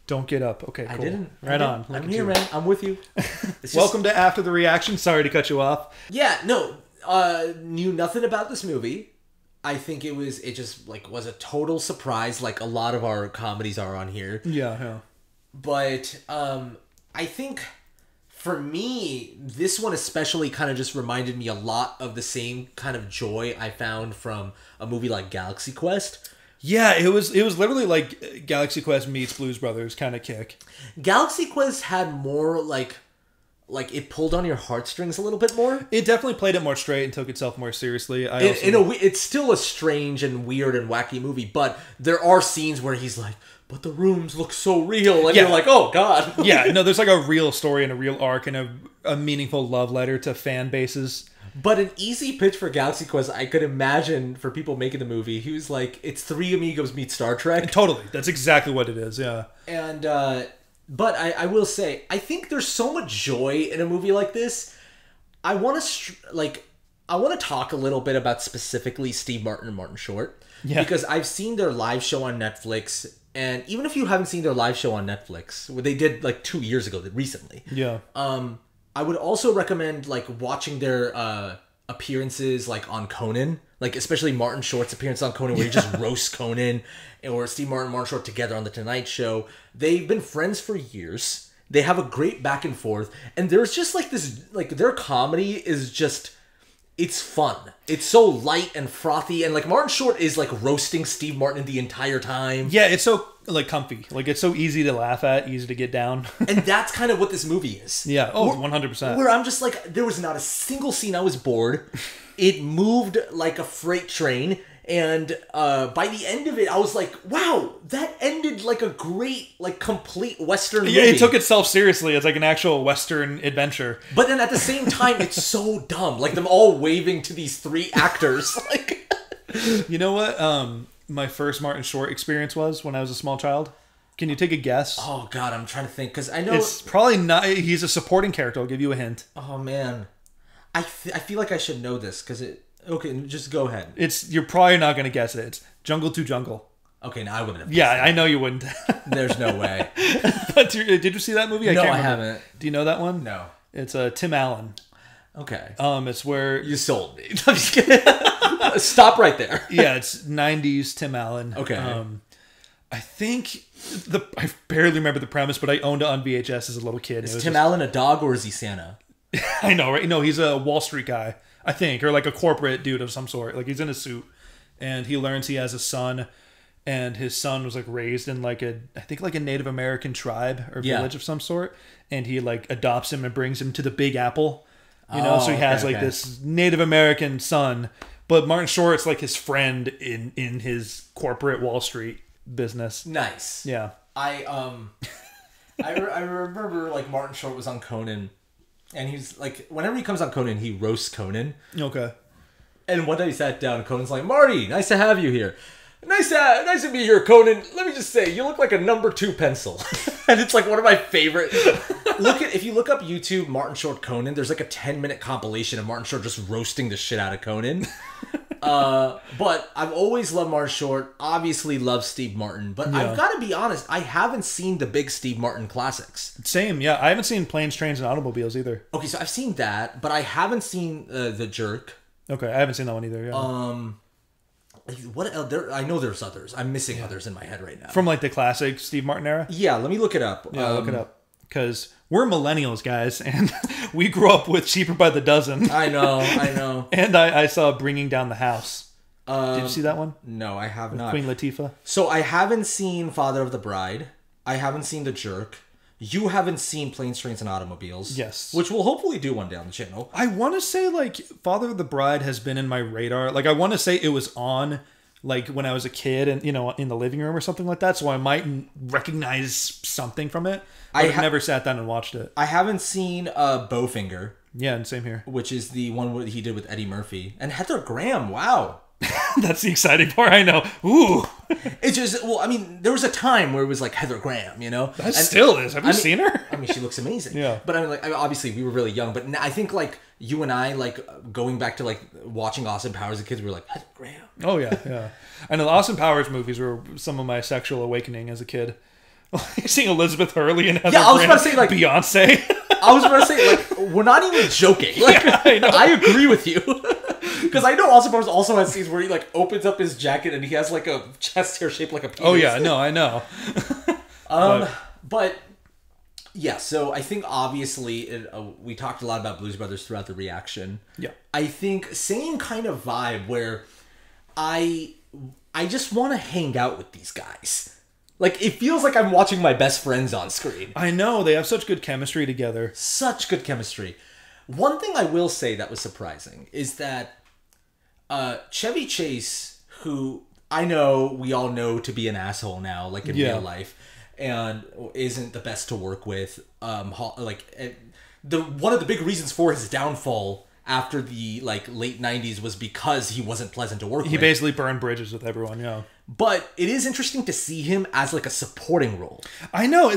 Don't get up. Okay, cool. I didn't. Right on. Look I'm at here, you. man. I'm with you. Welcome to After the Reaction. Sorry to cut you off. Yeah, no. Knew nothing about this movie. I think it just like was a total surprise, like a lot of our comedies are on here. Yeah. But I think for me, this one especially kind of just reminded me a lot of the same kind of joy I found from a movie like Galaxy Quest. Yeah, it was literally like Galaxy Quest meets Blues Brothers kind of kick. Galaxy Quest had more like it pulled on your heartstrings a little bit more. It definitely played it more straight and took itself more seriously. It's still a strange and weird and wacky movie, but there are scenes where he's like, but the rooms look so real, and you're like, oh god. Yeah, no, there's like a real story and a real arc and a meaningful love letter to fan bases. But an easy pitch for Galaxy Quest, I could imagine for people making the movie, he was like, it's Three Amigos meet Star Trek. Totally. That's exactly what it is, yeah. And, but I will say, I think there's so much joy in a movie like this. I want to talk a little bit about specifically Steve Martin and Martin Short. Yeah. Because I've seen their live show on Netflix, and even if you haven't seen their live show on Netflix, what they did like 2 years ago, recently. Yeah. I would also recommend like watching their appearances like on Conan, like especially Martin Short's appearance on Conan, where he just roasts Conan, or Steve Martin and Martin Short together on the Tonight Show. They've been friends for years. They have a great back and forth, and there's just like this, like their comedy is just, it's fun. It's so light and frothy, and like Martin Short is like roasting Steve Martin the entire time. Yeah, it's so like comfy. Like it's so easy to laugh at, easy to get down. And that's kind of what this movie is. Yeah, 100%. Where I'm just like, there was not a single scene I was bored. It moved like a freight train, and by the end of it, I was like, wow, that ended like a great, like complete Western movie. Yeah, it took itself seriously as like an actual Western adventure. But then at the same time, it's so dumb. Like them all waving to these three actors. Like, you know what? My first Martin Short experience was when I was a small child. Can you take a guess? Oh god, I'm trying to think, because I know it's probably not. He's a supporting character. I'll give you a hint. Oh man, I feel like I should know this because it. Okay, just go ahead. You're probably not going to guess it. It's Jungle to Jungle. Okay, now I wouldn't have. Yeah, I know you wouldn't. There's no way. But did you see that movie? No, I haven't. Do you know that one? No. It's Tim Allen. Okay. It's where you sold me. I'm just kidding. Stop right there. Yeah, it's 90s Tim Allen. Okay. I think I barely remember the premise, but I owned it on VHS as a little kid. Is Tim Allen a dog or is he Santa? I know, right? No, he's a Wall Street guy, I think, or like a corporate dude of some sort. Like he's in a suit, and he learns he has a son, and his son was like raised in like I think like a Native American tribe or village of some sort, and he like adopts him and brings him to the Big Apple. You know, so he has this Native American son, but Martin Short's like his friend in his corporate Wall Street business. Nice. Yeah. I remember like Martin Short was on Conan, and he's like, whenever he comes on Conan, he roasts Conan. Okay. And one day he sat down, and Conan's like, Marty, nice to have you here. Nice to be here, Conan. Let me just say, you look like a number 2 pencil. And it's like one of my favorite. If you look up YouTube Martin Short Conan, there's like a 10-minute compilation of Martin Short just roasting the shit out of Conan. But I've always loved Martin Short. Obviously love Steve Martin. But I've got to be honest, I haven't seen the big Steve Martin classics. Same, yeah. I haven't seen Planes, Trains, and Automobiles either. Okay, so I've seen that, but I haven't seen The Jerk. Okay, I haven't seen that one either. Yeah. What else? I know there's others. I'm missing others in my head right now. From like the classic Steve Martin era? Yeah, let me look it up. Yeah, look it up. Because we're millennials, guys, and we grew up with Cheaper by the Dozen. I know. And I saw Bringing Down the House. Did you see that one? No, I have not. Queen Latifah? So I haven't seen Father of the Bride. I haven't seen The Jerk. You haven't seen Planes, Trains, and Automobiles. Yes. Which we'll hopefully do one day on the channel. I want to say, like, Father of the Bride has been in my radar. Like, I want to say it was on, like, when I was a kid and, you know, in the living room or something like that. So I might recognize something from it. I've never sat down and watched it. I haven't seen Bowfinger. Yeah, and same here. Which is the one he did with Eddie Murphy. And Heather Graham, wow. That's the exciting part, I know. Ooh. It's just, well, I mean, there was a time where it was like Heather Graham, you know? That still is. Have you seen her? I mean, she looks amazing. Yeah. But I mean, like, obviously we were really young, but I think like you and I, like going back to like watching Austin Powers as kids, we were like, Heather Graham. Oh, yeah, yeah. I know the Austin Powers movies were some of my sexual awakening as a kid. Seeing Elizabeth Hurley and Heather Yeah, I was Graham, about to say, like, Beyonce. I was about to say, like, we're not even joking. Like, Yeah, I know. I agree with you. Because I know Austin Powers also has scenes where he, like, opens up his jacket and he has, like, a chest hair shaped like a penis. Oh yeah, no, I know. But yeah, so I think obviously we talked a lot about Blues Brothers throughout the reaction. Yeah. I think same kind of vibe where I just want to hang out with these guys. Like, it feels like I'm watching my best friends on screen. I know, they have such good chemistry together. Such good chemistry. One thing I will say that was surprising is that Chevy Chase, who I know we all know to be an asshole now, like in real life, and isn't the best to work with. One of the big reasons for his downfall after the late 90s was because he wasn't pleasant to work with. He basically burned bridges with everyone, yeah. But it is interesting to see him as a supporting role. I know, I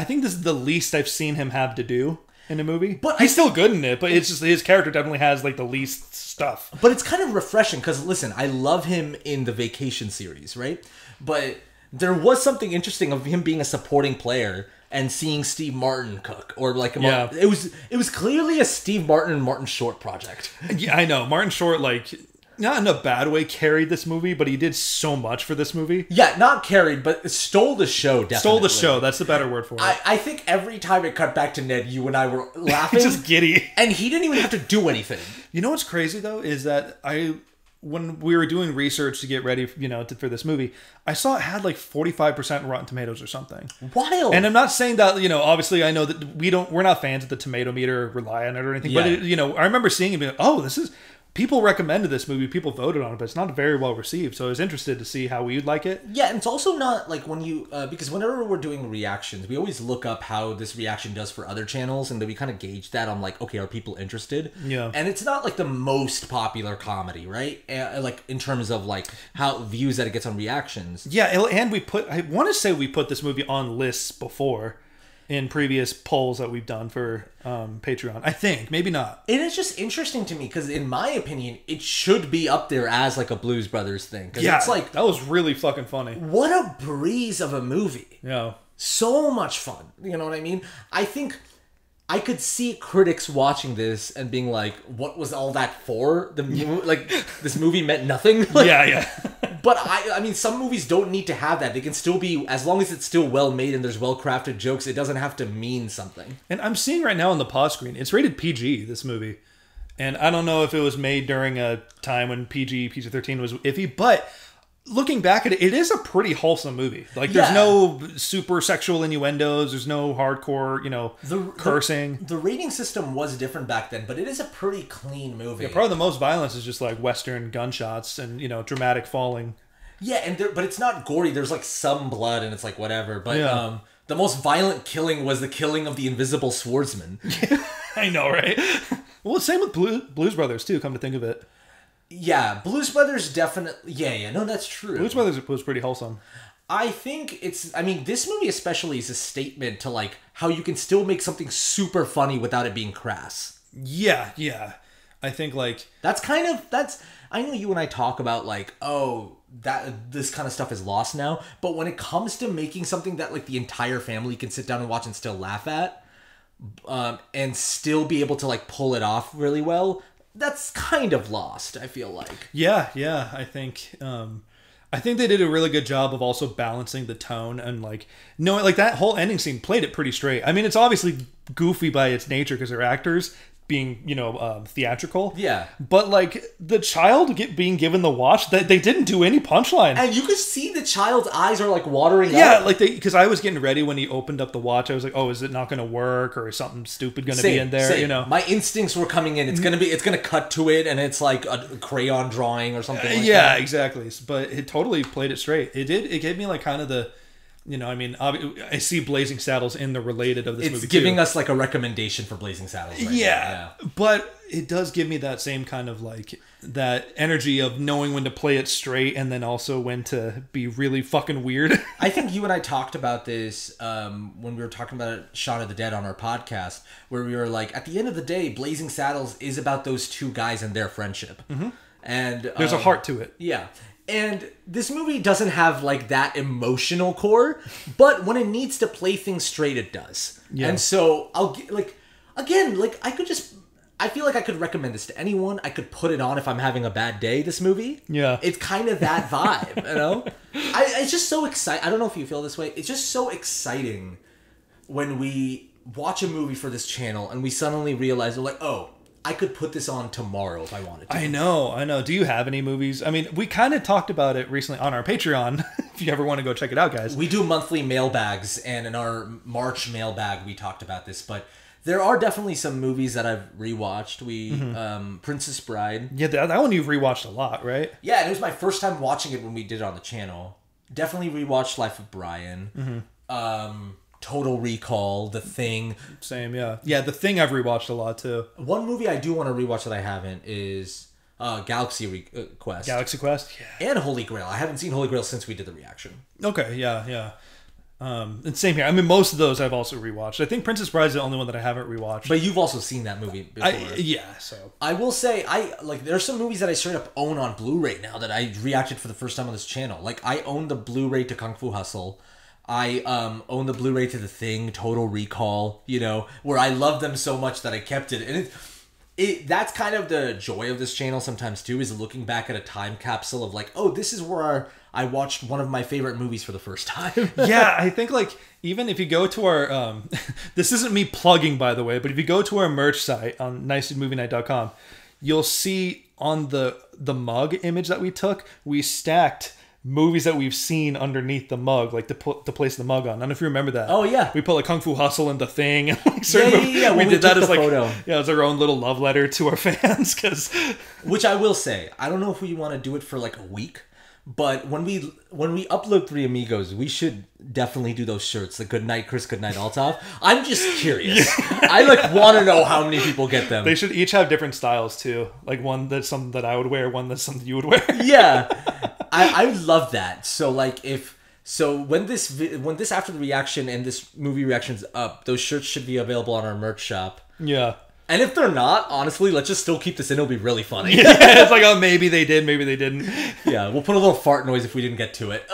think this is the least I've seen him have to do in a movie. But he's still good in it, but it's just his character definitely has the least stuff. But it's kind of refreshing because, listen, I love him in the Vacation series, right? But there was something interesting of him being a supporting player and seeing Steve Martin cook, or it was clearly a Steve Martin and Martin Short project. Yeah, I know. Martin Short, not in a bad way, carried this movie, but he did so much for this movie. Yeah, not carried, but stole the show, definitely. Stole the show, that's the better word for it. I think every time it cut back to Ned, you and I were laughing. Just giddy. And he didn't even have to do anything. You know what's crazy, though, is that when we were doing research to get ready, for this movie, I saw it had 45% Rotten Tomatoes or something. Wild. And I'm not saying that, obviously I know that we're not fans of the tomato meter or rely on it or anything, but I remember seeing it and being like, oh, people recommended this movie, people voted on it, but it's not very well received. So I was interested to see how we'd like it. Yeah, and it's also not when you because whenever we're doing reactions, we always look up how this reaction does for other channels, and then we kind of gauge that on okay, are people interested? Yeah. And it's not the most popular comedy, right? In terms of how views that it gets on reactions. Yeah, and I want to say we put this movie on lists before in previous polls that we've done for Patreon. I think. Maybe not. And it's just interesting to me because, in my opinion, it should be up there as a Blues Brothers thing. Yeah, it's that was really fucking funny. What a breeze of a movie. Yeah. So much fun. You know what I mean? I think I could see critics watching this and being like, what was all that for? This movie meant nothing? Yeah. But I mean, some movies don't need to have that. They can still be, as long as it's still well made and there's well crafted jokes, it doesn't have to mean something. And I'm seeing right now on the pause screen, it's rated PG, this movie. And I don't know if it was made during a time when PG-13 was iffy, but looking back at it, it is a pretty wholesome movie. There's no super sexual innuendos, there's no hardcore, cursing. The rating system was different back then, but it is a pretty clean movie. Yeah, probably the most violence is just Western gunshots and, dramatic falling. Yeah, but it's not gory. There's some blood and it's whatever. But the most violent killing was the killing of the invisible swordsman. I know, right? Well, same with Blues Brothers too, come to think of it. Yeah, Blues Brothers definitely... Yeah, no, that's true. Blues Brothers was pretty wholesome. I think it's... I mean, this movie especially is a statement to, how you can still make something super funny without it being crass. Yeah. I think, That's kind of... I know you and I talk about, this kind of stuff is lost now, but when it comes to making something that, the entire family can sit down and watch and still laugh at, and still be able to, pull it off really well... That's kind of lost, I feel like. Yeah. I think they did a really good job of also balancing the tone and knowing that whole ending scene played it pretty straight. I mean, it's obviously goofy by its nature because they're actors being theatrical. Yeah. But the child being given the watch, that they didn't do any punchline. And you could see the child's eyes are watering up. Yeah, because I was getting ready when he opened up the watch. I was like, oh, is it not going to work, or is something stupid going to be in there? Same. My instincts were coming in. It's gonna cut to it, and it's a crayon drawing or something. Yeah, exactly. But it totally played it straight. It did. It gave me kind of the. I see Blazing Saddles in the related of this movie. It's giving us a recommendation for Blazing Saddles. Right yeah, but it does give me that same kind of that energy of knowing when to play it straight and then also when to be really fucking weird. I think you and I talked about this when we were talking about Shaun of the Dead on our podcast, where we were at the end of the day, Blazing Saddles is about those two guys and their friendship. Mm-hmm. And there's a heart to it. Yeah. And this movie doesn't have like that emotional core, but when it needs to play things straight, it does. Yeah. And so I feel like I could recommend this to anyone. I could put it on if I'm having a bad day, this movie. Yeah. It's kind of that vibe, you know? It's just so exciting. I don't know if you feel this way. It's just so exciting when we watch a movie for this channel and we suddenly realize, we're like, oh, I could put this on tomorrow if I wanted to. I know. Do you have any movies? I mean, we kind of talked about it recently on our Patreon. If you ever want to go check it out, guys. We do monthly mailbags, and in our March mailbag, we talked about this, but there are definitely some movies that I've rewatched. Princess Bride. Yeah, that one you've rewatched a lot, right? Yeah, and it was my first time watching it when we did it on the channel. Definitely rewatched Life of Brian. Total Recall, The Thing. Same, yeah. Yeah, The Thing I've rewatched a lot, too. One movie I do want to rewatch that I haven't is Galaxy Quest. Galaxy Quest? Yeah. And Holy Grail. I haven't seen Holy Grail since we did the reaction. Okay, yeah. And same here. I mean, most of those I've also rewatched. I think Princess Bride is the only one that I haven't rewatched. But you've also seen that movie before. So I will say, there's some movies that I straight up own on Blu-ray now that I reacted for the first time on this channel. Like, I own the Blu-ray to Kung Fu Hustle. I own the Blu-ray to The Thing, Total Recall, where I love them so much that I kept it. And that's kind of the joy of this channel sometimes too, is looking back at a time capsule of like, oh, this is where I watched one of my favorite movies for the first time. Yeah, I think like even if you go to our this isn't me plugging, by the way, but if you go to our merch site on nicedudemovienight.com, you'll see on the mug image that we took, we stacked movies that we've seen underneath the mug, like to place the mug on. I don't know if you remember that. Oh yeah, we put like Kung Fu Hustle and The Thing. And like yeah. We did that as like photo. Yeah, as our own little love letter to our fans. Which I will say, I don't know if we want to do it for like a week, but when we upload Three Amigos, we should definitely do those shirts. The Good Night Chris, Good Night Altaf. I'm just curious. I want to know how many people get them. They should each have different styles too. Like one that's something that I would wear, one that's something you would wear. Yeah. I love that. So when this after the reaction and this movie reaction's up, those shirts should be available on our merch shop. Yeah. And if they're not, honestly, let's just still keep this in. It'll be really funny. Yeah, it's like, oh, maybe they did, maybe they didn't. Yeah, we'll put a little fart noise if we didn't get to it.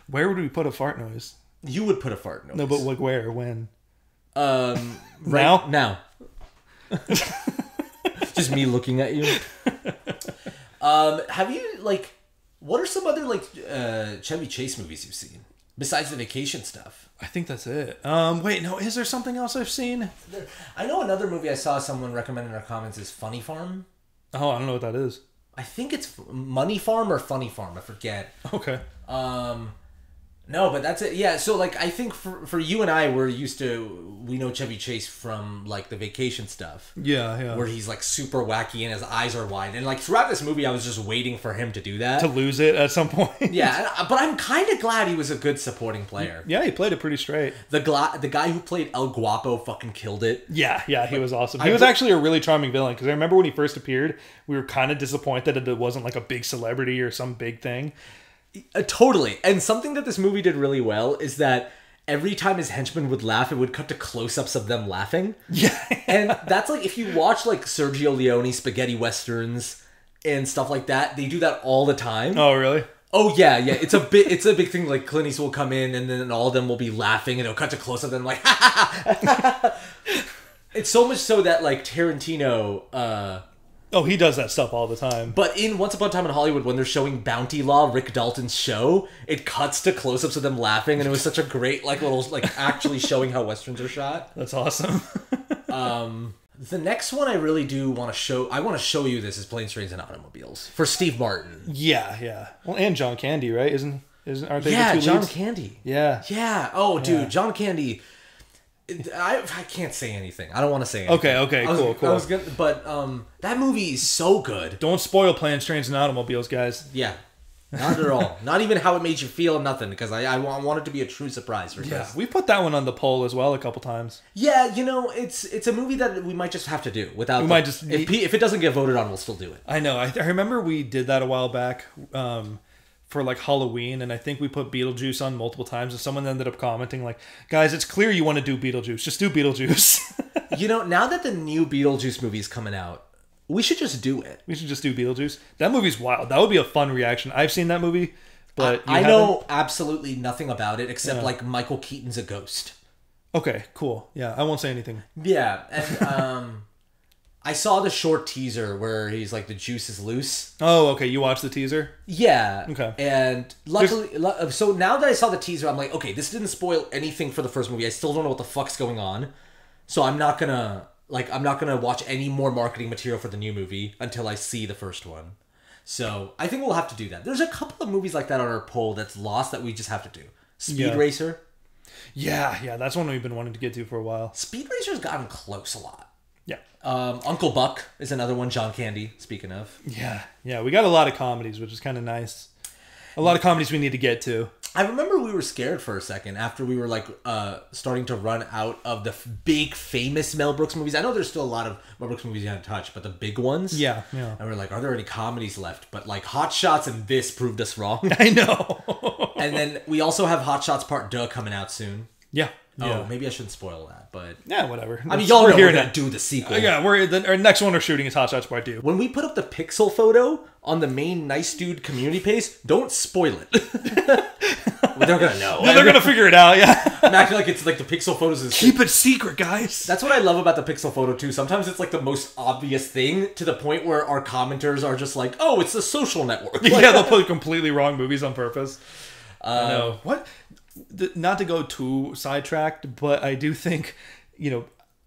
Where would we put a fart noise? You would put a fart noise. No, but like where? When? Right now. Just me looking at you. Have you what are some other Chevy Chase movies you've seen besides the vacation stuff? I think that's it. Wait, no, is there something else I've seen? I know another movie I saw someone recommend in our comments is Funny Farm. Oh, I don't know what that is. I think it's Money Farm or Funny Farm. I forget. Okay. No, but that's it. Yeah, so I think for you and I, we know Chevy Chase from the vacation stuff. Yeah. Where he's super wacky and his eyes are wide. And throughout this movie, I was just waiting for him to do that. To lose it at some point. Yeah, but I'm kind of glad he was a good supporting player. Yeah, he played it pretty straight. The guy who played El Guapo fucking killed it. Yeah, he was awesome. He was actually a really charming villain, because I remember when he first appeared, we were kind of disappointed that it wasn't a big celebrity or some big thing. Totally. And something that this movie did really well is that every time his henchmen would laugh, it would cut to close-ups of them laughing. Yeah. And that's if you watch Sergio Leone spaghetti westerns and stuff like that, they do that all the time. Oh, really? Oh yeah. It's a big thing. Clint Eastwood will come in and then all of them will be laughing and it'll cut to close-up and ha ha ha. It's so much so that Tarantino oh, he does that stuff all the time. But in Once Upon a Time in Hollywood, when they're showing Bounty Law, Rick Dalton's show, it cuts to close-ups of them laughing, and it was such a great, little, actually showing how Westerns are shot. That's awesome. The next one I really do want to show... I want to show you this is Planes, Trains, and Automobiles. For Steve Martin. Yeah. Well, and John Candy, right? Aren't they the two leads? John Candy. Yeah. Yeah. Oh, dude, yeah. John Candy... I can't say anything. I don't want to say anything. Okay, cool. But that movie is so good. Don't spoil Planes, Trains, and Automobiles, guys. Yeah, not at all. Not even how it made you feel, nothing. Because I want it to be a true surprise for you. Yeah, we put that one on the poll as well a couple times. Yeah, it's a movie that we might just have to do without. If it doesn't get voted on, we'll still do it. I know. I remember we did that a while back. For Halloween, and I think we put Beetlejuice on multiple times, and someone ended up commenting guys, it's clear you want to do Beetlejuice, just do Beetlejuice. Now that the new Beetlejuice movie is coming out, We should just do it. We should just do Beetlejuice. That movie's wild. That would be a fun reaction. I've seen that movie, but I know absolutely nothing about it except like Michael Keaton's a ghost. Okay, cool. Yeah, I won't say anything. Yeah, and I saw the short teaser where he's like, the juice is loose. Oh, okay. You watched the teaser? Yeah. Okay. And luckily, so now that I saw the teaser, I'm like, okay, this didn't spoil anything for the first movie. I still don't know what the fuck's going on. So I'm not gonna watch any more marketing material for the new movie until I see the first one. So I think we'll have to do that. There's a couple of movies like that on our poll that's lost that we just have to do. Speed Racer. Yeah, that's one we've been wanting to get to for a while. Speed Racer's gotten close a lot. Yeah. Uncle Buck is another one. John Candy, speaking of. Yeah. We got a lot of comedies, which is kind of nice. A lot of comedies we need to get to. I remember we were scared for a second after we were like starting to run out of the big famous Mel Brooks movies. I know there's still a lot of Mel Brooks movies you haven't touched, but the big ones. Yeah. And we're like, are there any comedies left? But like Hot Shots and this proved us wrong. I know. And then we also have Hot Shots Part 2 coming out soon. Yeah. Oh, maybe I shouldn't spoil that, but yeah, whatever. I mean, y'all know we're gonna do the sequel. Yeah, our next one we're shooting is Hot Shots Part 2. When we put up the pixel photo on the main Nice Dude community page, don't spoil it. They're gonna know. They're gonna figure it out. Yeah. I'm acting like it's like the pixel photos is keep it secret, guys. That's what I love about the pixel photo too. Sometimes it's like the most obvious thing to the point where our commenters are just like, "Oh, it's the Social Network." Like, yeah, they'll put completely wrong movies on purpose. I know. What? Not to go too sidetracked, but I do think,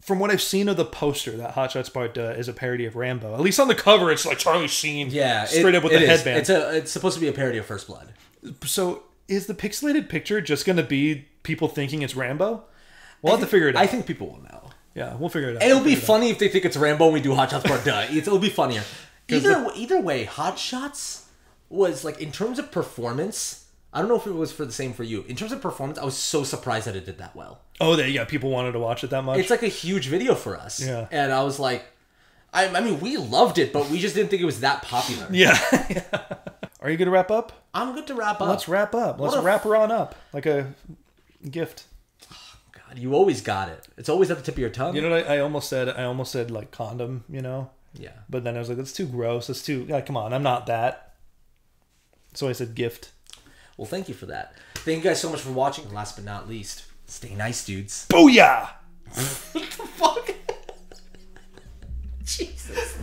from what I've seen of the poster, that Hot Shots Part is a parody of Rambo. At least on the cover, it's like Charlie Sheen, straight up with the headband. It's supposed to be a parody of First Blood. So, is the pixelated picture just going to be people thinking it's Rambo? We'll have to figure it out. I think people will know. Yeah, we'll figure it out. It'll be funny if they think it's Rambo and we do Hot Shots Part 2. It'll be funnier. Either way, Hot Shots was like, in terms of performance, I don't know if it was the same for you. In terms of performance, I was so surprised that it did that well. Oh, people wanted to watch it that much? It's like a huge video for us. Yeah. And I was like, I mean, we loved it, but we just didn't think it was that popular. Yeah. Are you good to wrap up? I'm good to wrap up. Let's wrap up. Let's wrap her on up. Like a gift. Oh, God, you always got it. It's always at the tip of your tongue. You know what I almost said? I almost said like condom, Yeah. But then I was like, that's too gross. That's too... come on, I'm not that. So I said gift. Well, thank you for that. Thank you guys so much for watching. And last but not least, stay nice, dudes. Booyah! What the fuck? Jesus.